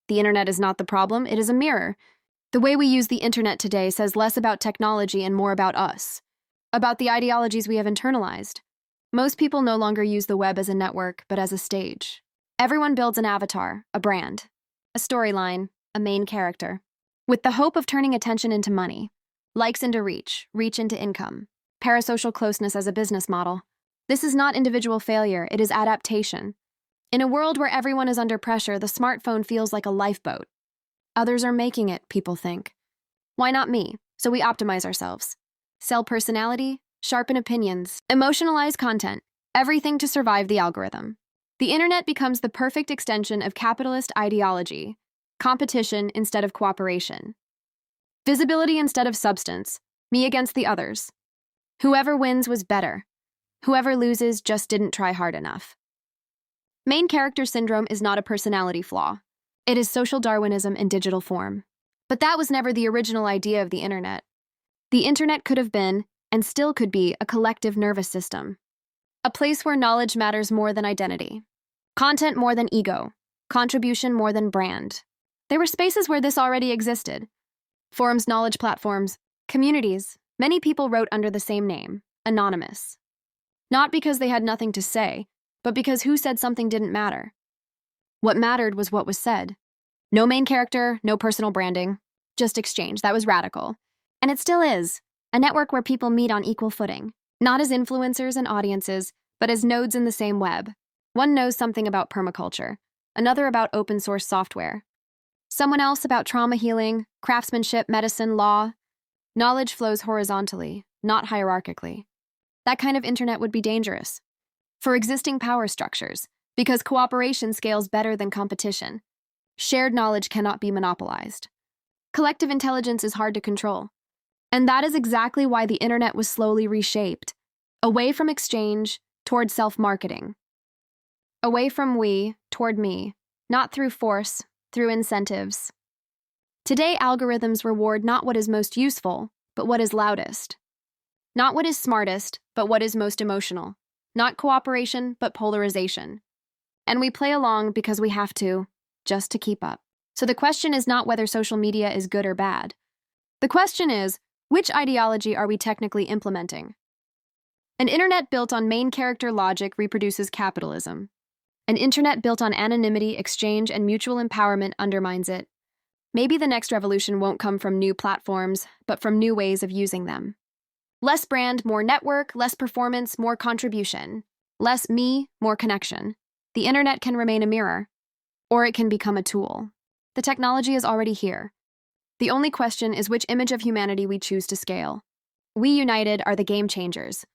The internet is not the problem, it is a mirror. The way we use the internet today says less about technology and more about us, about the ideologies we have internalized. Most people no longer use the web as a network, but as a stage. Everyone builds an avatar, a brand, a storyline, a main character, with the hope of turning attention into money, likes into reach, reach into income, parasocial closeness as a business model. This is not individual failure, it is adaptation. In a world where everyone is under pressure, the smartphone feels like a lifeboat. Others are making it, people think. Why not me? So we optimize ourselves. Sell personality, sharpen opinions, emotionalize content, everything to survive the algorithm. The internet becomes the perfect extension of capitalist ideology, competition instead of cooperation, visibility instead of substance, me against the others. Whoever wins was better. Whoever loses just didn't try hard enough. Main character syndrome is not a personality flaw. It is social Darwinism in digital form. But that was never the original idea of the internet. The internet could have been, and still could be, a collective nervous system. A place where knowledge matters more than identity. Content more than ego. Contribution more than brand. There were spaces where this already existed. Forums, knowledge platforms, communities. Many people wrote under the same name, anonymous. Not because they had nothing to say, but because who said something didn't matter. What mattered was what was said. No main character, no personal branding, just exchange. That was radical. And it still is. A network where people meet on equal footing, not as influencers and audiences, but as nodes in the same web. One knows something about permaculture, another about open source software, someone else about trauma healing, craftsmanship, medicine, law. Knowledge flows horizontally, not hierarchically. That kind of internet would be dangerous for existing power structures, because cooperation scales better than competition. Shared knowledge cannot be monopolized. Collective intelligence is hard to control. And that is exactly why the internet was slowly reshaped, away from exchange toward self-marketing. Away from we toward me, not through force, through incentives. Today, algorithms reward not what is most useful, but what is loudest. Not what is smartest, but what is most emotional. Not cooperation, but polarization. And we play along because we have to, just to keep up. So the question is not whether social media is good or bad. The question is, which ideology are we technically implementing? An internet built on main character logic reproduces capitalism. An internet built on anonymity, exchange, and mutual empowerment undermines it. Maybe the next revolution won't come from new platforms, but from new ways of using them. Less brand, more network, less performance, more contribution. Less me, more connection. The internet can remain a mirror, or it can become a tool. The technology is already here. The only question is which image of humanity we choose to scale. We united are the game changers.